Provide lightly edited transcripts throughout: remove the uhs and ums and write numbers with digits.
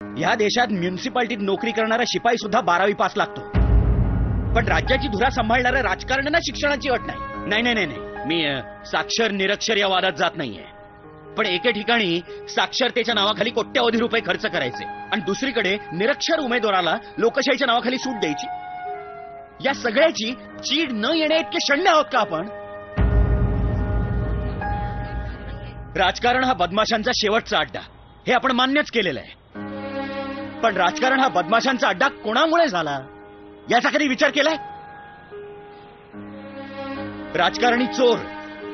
या देशात म्युन्सिपाल्टीत नोकरी करणारा शिपाई सुद्धा 12वी पास लागतो, पण राज्याची धुरा सांभाळणाऱ्या राजकारण्यांना शिक्षणाची अट नाही. नाही नाही नाही, मी साक्षर निरक्षर या वादात जात नाहीये, पण एके ठिकाणी साक्षरतेच्या नावाखाली कोट्यवधी रुपये खर्च करायचे आणि दुसरीकडे निरक्षर उमेदवाराला लोकशाहीच्या नावाखाली सूट द्यायची. या सगळ्याची चीड न येण्या इतके शंड आहोत का आपण? राजकारण हा बदमाशांचा शेवटचा अड्डा, हे आपण मान्यच केलेलं आहे. पण राजकारण हा बदमाशांचा अड्डा कोणामुळे झाला याचा कधी विचार केलाय? राजकारणी चोर,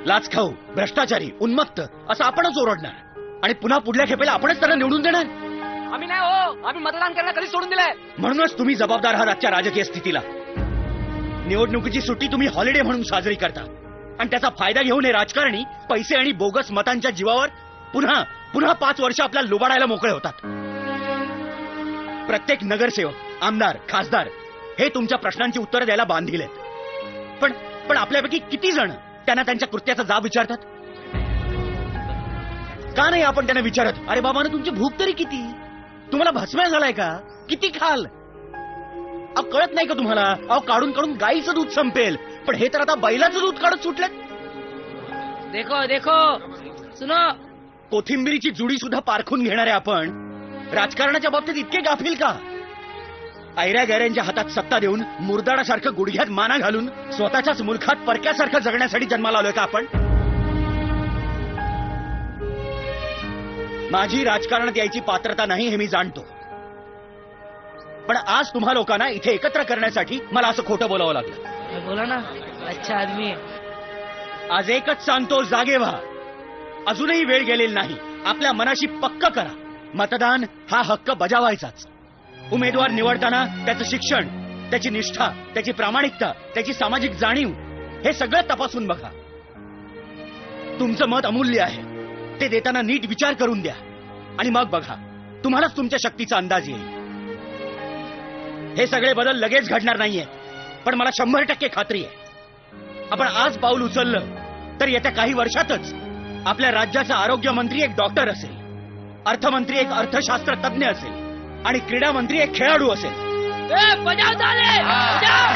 लाचखाऊ, भ्रष्टाचारी, उन्मत्त असं आपणच ओरडणार आणि पुन्हा पुढल्या खेपेला आपणच त्यांना निवडून देणार. आम्ही नाही हो, आम्ही मतदान करायला कधी सोडून दिलंय. म्हणूनच तुम्ही जबाबदार आहात आजच्या राजकीय स्थितीला. निवडणुकीची सुट्टी तुम्ही हॉलिडे म्हणून साजरी करता आणि त्याचा फायदा घेऊन हे राजकारणी पैसे आणि बोगस मतांच्या जीवावर पुन्हा पुन्हा 5 वर्ष आपल्याला लुबाडायला मोकळे होतात. प्रत्येक नगरसेवक, आमदार, खासदार हे तुमच्या प्रश्नांची उत्तरं द्यायला बांधील आहेत, पण आपल्यापैकी किती जण त्यांना त्यांच्या कृत्याचा जाब विचारतात? का नाही आपण त्यांना विचारत, अरे बाबांनो तुमची भूक तरी किती? तुम्हाला भस्म्या झालाय का? किती खाल? अहो कळत नाही का तुम्हाला? अहो काढून काढून गाईचं दूध संपेल, पण हे तर आता बैलाचं दूध काढत सुटलेत. देखो देखो सुनो, कोथिंबिरीची जुडी सुद्धा पारखून घेणारे आपण राजकारणाच्या बाबतीत इतके गाफील का? ऐऱ्या गैऱ्यांच्या हातात सत्ता देऊन मुरदाडासारखं गुडघ्यात माना घालून स्वतःच्याच मुलखात परक्यासारखं जगण्यासाठी जन्माला आलोय का आपण? माझी राजकारणात यायची पात्रता नाही हे मी जाणतो, पण आज तुम्हा लोकांना इथे एकत्र करण्यासाठी मला असं खोटं बोलावं लागलं. बोला ना, अच्छा आदमी आहे. आज एकच सांगतो, जागे व्हा. अजूनही वेळ गेलेली नाही. आपल्या मनाशी पक्क करा, मतदान हा हक्क बजावायचाच. उमेदवार निवडताना त्याचं शिक्षण, त्याची निष्ठा, त्याची प्रामाणिकता, त्याची सामाजिक जाणीव हे सगळं तपासून बघा. तुमचं मत अमूल्य आहे, ते देताना नीट विचार करून द्या आणि मग बघा, तुम्हालाच तुमच्या शक्तीचा अंदाज येईल. हे सगळे बदल लगेच घडणार नाहीये, पण मला 100% खात्री आहे, आपण आज पाऊल उचललं तर येत्या काही वर्षातच आपल्या राज्याचा आरोग्य मंत्री एक डॉक्टर असेल, अर्थमंत्री एक अर्थशास्त्र तज्ञ असेल आणि क्रीडा मंत्री एक खेळाडू असेल. बजाव झाले, बजाव.